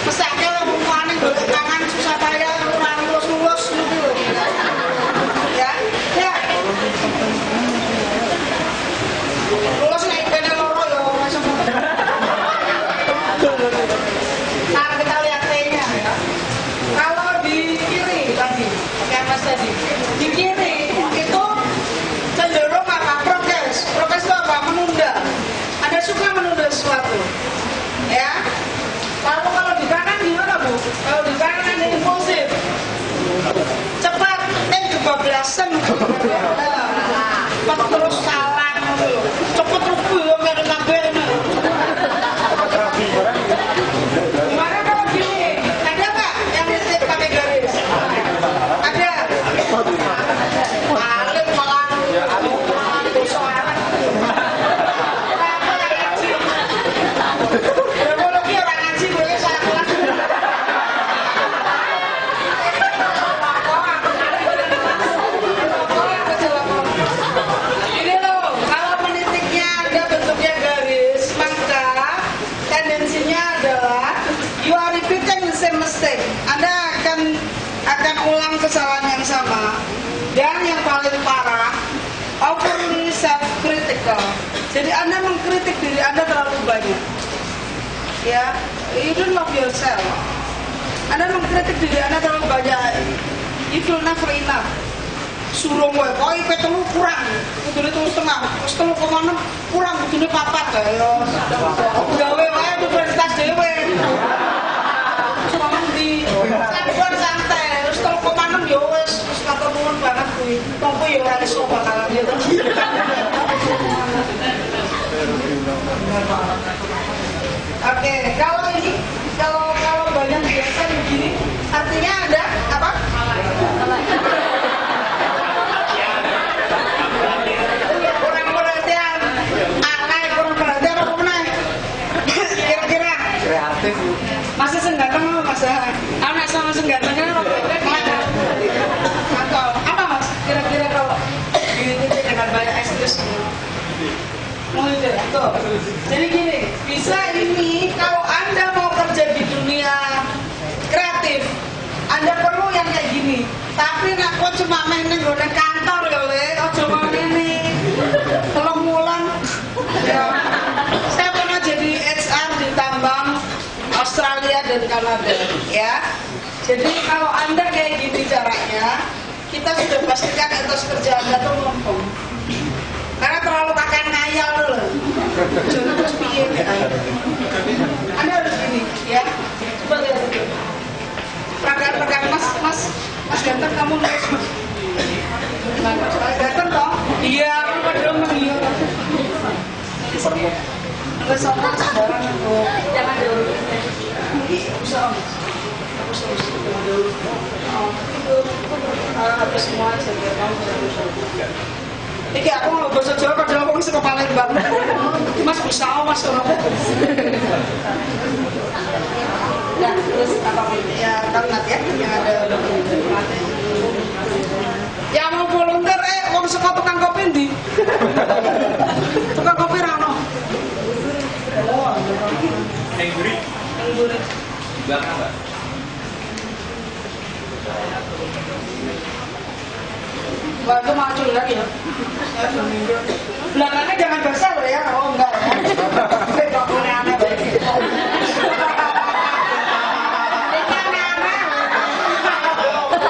Mesake ngomongane golek tangan susah payah ora lulus gitu. Ya, ya. Lulus nek kene loro ya ora iso. mistake. Anda akan ulang kesalahan yang sama. Dan yang paling parah, overly self-critical. Jadi Anda mengkritik diri Anda terlalu banyak. Ya, you don't love yourself. Anda mengkritik diri Anda terlalu banyak. You feel never enough. Suruh gue, kok IP telu kurang, kudune telu setengah, terus 3,6 kurang, kudune 4 ya. Gawe wae universitas dhewe. Cuma di bukan santai, terus 3,6 ya wis matur nuwun banget kuwi. Tompo ya ora iso bakalan ya. Oke, kalau ini kalau banyak biasa begini, artinya ada apa? Kurang perhatian, kurang perhatian apa meneh? Kira-kira? Kreatif. Masa sengganteng apa mas? Anak sama senggantengnya apa? Atau apa mas? Kira-kira kalau diikuti dengan banyak eksklusif? Tuh. Jadi gini, bisa ini kalau Anda mau kerja di dunia kreatif, Anda perlu yang kayak gini. Tapi nak kok cuma main ning kantor ya le, ojo mau ini. Telung wulan. Ya. Saya pernah jadi HR di tambang Australia dan Kanada, ya. Jadi kalau Anda kayak gini caranya, kita sudah pastikan etos kerja Anda tuh melempem. Karena terlalu kakek ngayal loh. Jangan terus pikir. Anda harus gini, ya. Coba lihat itu. Pegang mas ganteng kamu nulis mas. Ganteng toh? Iya, aku padahal mengiyo. Enggak sopan sembarangan itu. Jangan dulu. Usah. Habis semua aja biar kamu bisa. Iki aku mau bahasa Jawa padahal aku bisa ke Palembang. Mas bisa mas kalau ya, terus apa ya kalimat ya yang ada yang mau volunteer wong saka tukang kopi ndi? Tukang kopi ra ono. Engguri. Belakang Mbak. Wah, itu maju lagi ya. Belakangnya jangan besar loh ya. Oh enggak ya. Enggak boleh aneh banget.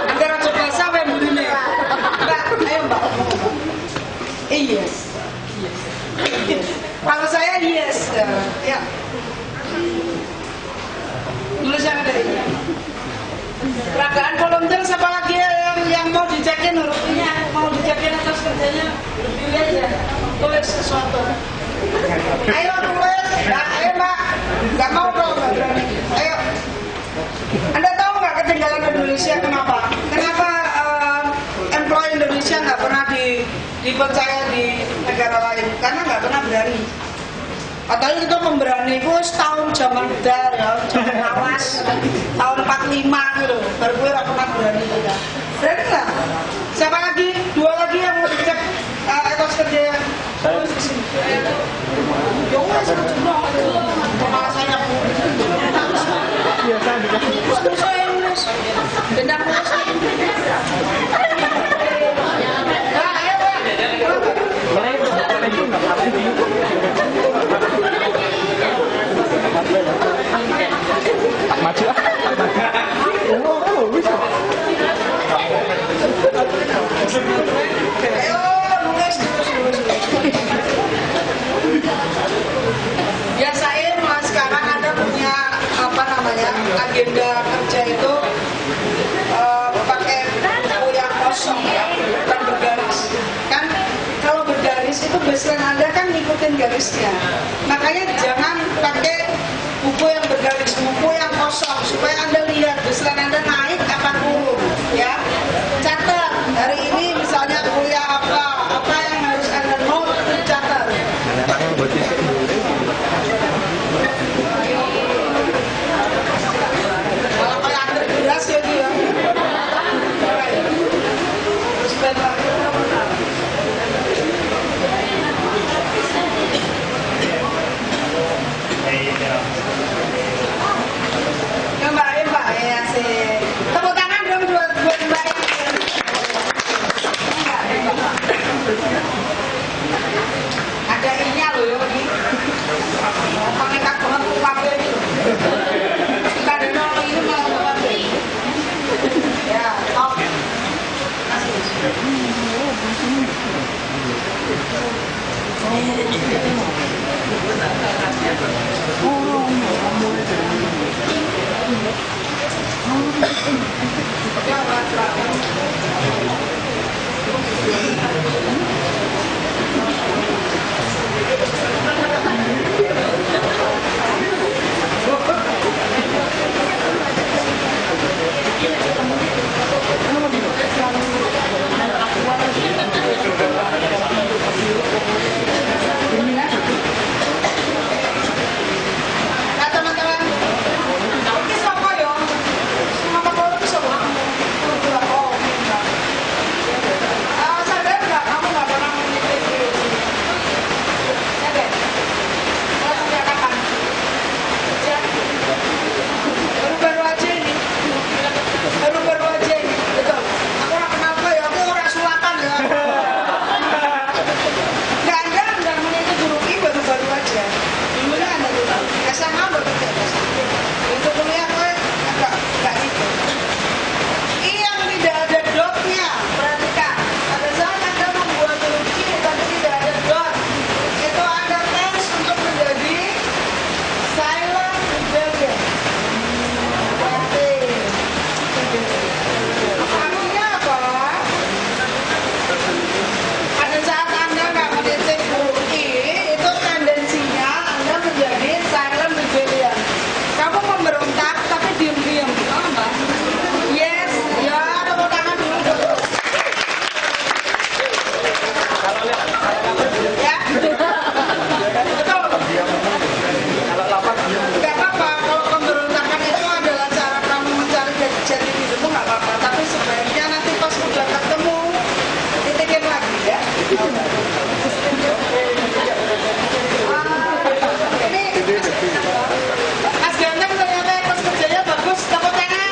Antara coba sampai begini. Enggak, ayo Mbak. Yes. Kalau saya yes. Ya. Tulis yang ada ini. Peragaan volunteer siapa lagi yang mau dicekin hurufnya, mau dicekin atas kerjanya, pilih aja, tulis sesuatu. Ayo tulis, ayo Mbak, nggak mau kalau nggak berani. Ayo, Anda tahu nggak ketinggalan Indonesia kenapa? Kenapa employee Indonesia nggak pernah dipercaya di negara lain? Karena nggak pernah berani. Padahal kita memberani itu setahun zaman dar ya, zaman awas tahun 45 gitu, baru gue gak pernah berani juga. Berani nggak? Siapa lagi? Dua lagi yang mau dicek etos kerja? Saya di sini. Jangan saya cuma kepala saya. Biasa dikasih. Terus saya Inggris, dendam terus. Nah, ayo Pak. Maju ah. Ayo, nulis. Biasain mas sekarang Anda punya apa namanya agenda kerja itu pakai buku yang kosong ya, bukan bergaris. Kan kalau bergaris itu baseline Anda kan ngikutin garisnya. Makanya jangan pakai buku yang bergaris, buku yang kosong supaya Anda lihat baseline Anda naik apa turun ya. Catat hari ini misalnya kuliah apa yang harus Anda note, catat. Kalau kayak Anda beras ya dia. Terus benar. Ya Mbak, ya. Nah teman-teman, ini siapa ya? Mama kalau itu siapa? Oh, enggak. Sadar nggak kamu nggak pernah mengikuti video ini? Sadar? Kalau sejak kapan? Sejak baru-baru aja ini. Baru-baru aja ini, betul. Aku orang kenapa ya? Aku orang sulatan ya. Nggak ada nggak mengikuti guru ini baru-baru aja. Dulunya ada tuh. SMA baru kerja. Untuk kuliah gue agak nggak gitu. Yang tidak ada dotnya, perhatikan. Pada saat Anda membuat lucu tapi tidak ada dot, itu ada tes untuk menjadi silent rebellion. Berarti artinya apa? Pada saat Anda nggak menitik huruf I, itu tendensinya Anda menjadi silent rebellion. Kamu memberontak tapi diam-diam. Oh, Mbak? Yes, ya tepuk tangan dulu. Ya, betul. Gak apa-apa kalau pemberontakan itu adalah cara kamu mencari jati dirimu, nggak apa-apa. Tapi sebaiknya nanti pas udah ketemu titikin lagi ya. Ini Mas Ganteng ternyata etos kerjanya bagus, tepuk tangan.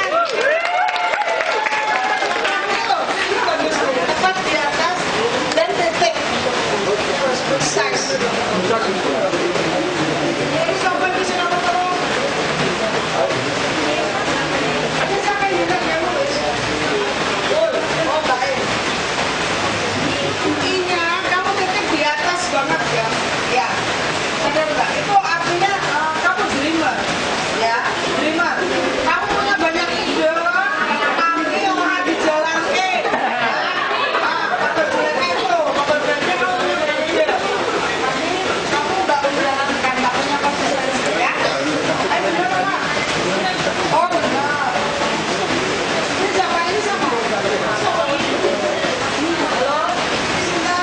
Ini bagus, tepat di atas dan titik. Precise. Ini sampai di sini apa terus? Ini sampai di sini ya, nulis. Oh, baik. I-nya kamu titik di atas banget ya. Ya. Sadar nggak? Itu artinya kamu dreamer. Ya, dreamer. Kamu punya banyak ide, tapi orang dijalankan. Kabar jeleknya itu, kabar baiknya kamu punya ide. Tapi kamu nggak menjalankan, nggak punya konsistensi ya. Benar apa? Oh benar. Ini siapa? Ini siapa? Halo? Sinta?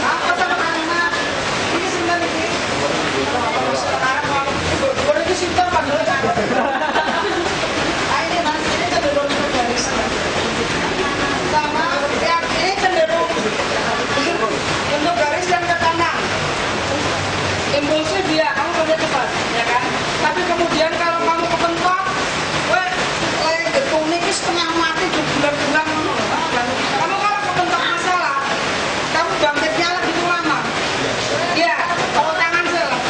Apa sama anak? Ini Sinta ini. Sekarang kalau ini Sinta panggil kan? Ini nanti ini cenderung ke garis. Sama yang ini cenderung untuk garis dan ke kanan. Impulsif dia, kamu kerja cepat, ya kan? Tapi kemudian kalau kamu kepentok, lagi getung ini setengah mati bulan-bulan. Kamu kalau kepentok masalah, kamu bangkitnya lebih lama. Ya, kalau tangan salah.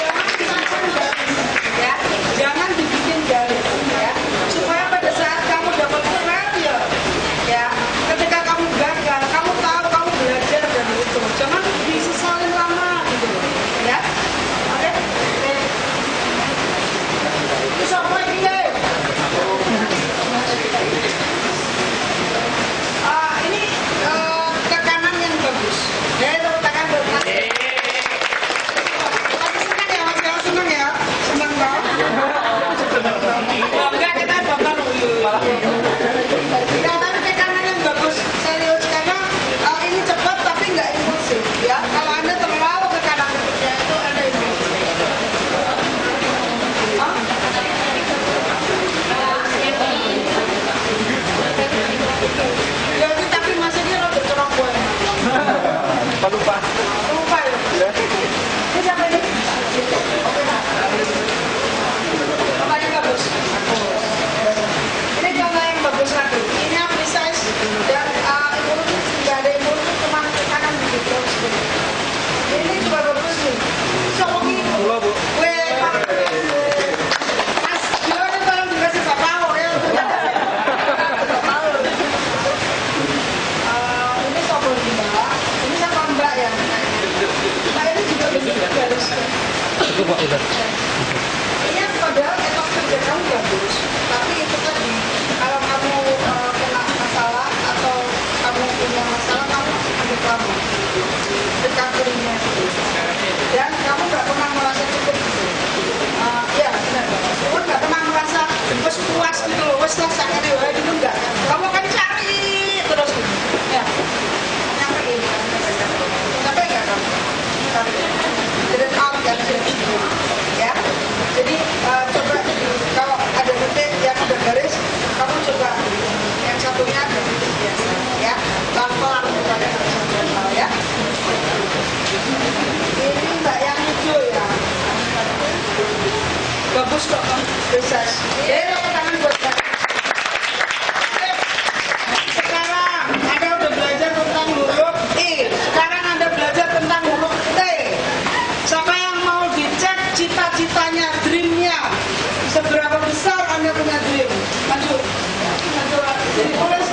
Jangan dipasang garis, ya. Jangan dibikin garis, ya. Supaya pada saat kamu dapat failure, ya, ketika kamu gagal, kamu tahu kamu belajar dari itu. Jangan disesalin lama, gitu, ya. Oke? Itu siapa ini? Ini ke kanan yang bagus. Ya, itu tangan bagus. Senang ya, Mas Bel? Senang ya? Senang dong? Enggak, kita bakal dulu. Ya, tapi ke kanan yang bagus. Serius, karena ini cepat tapi nggak impulsif. Ya, kalau Anda terlalu ke kanan ya itu Anda impulsif. Hah? Ya, tapi masih dia rada cerok gue. Lupa. Lupa ya? Ini siapa ini? Bapaknya bagus. Ini contoh yang bagus lagi. Ini yang precise dan impulsif, nggak ada impulsif, cuma ke kanan begitu. Ini juga bagus nih. Siapa ini? Bu. Weh, Pak. Mas, gimana tolong dikasih bapak ya? Bapak. Ini siapa ini? Cukup Pak, udah. Iya, padahal etos kerja kamu bagus, tapi itu tadi kalau kamu kena masalah atau kamu punya masalah, kamu ambil kamu recovery-nya itu, dan kamu nggak pernah merasa cukup gitu. Ya benar, kamu nggak pernah merasa wes puas gitu loh, wes lah sakit ya gitu enggak. Kamu akan cari terus gitu. Ya, nyampein, capek nggak kamu? Jadi out kan gitu. Ya, jadi coba kalau ada titik yang udah garis, kamu coba yang satunya ada titik biasa, ya, pelan-pelan supaya ya. Ini mbak yang hijau ya, bagus kok, sukses. Tepuk tangan buat mbak. Sekarang Anda udah belajar tentang huruf I, sekarang Anda belajar tentang huruf T. Siapa yang mau dicek cita-citanya, dreamnya, seberapa besar Anda punya dream? Maju, maju. Jadi tulis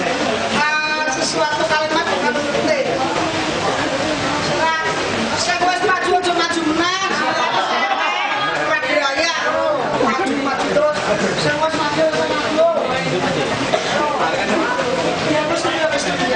sesuatu kalimat dengan huruf T.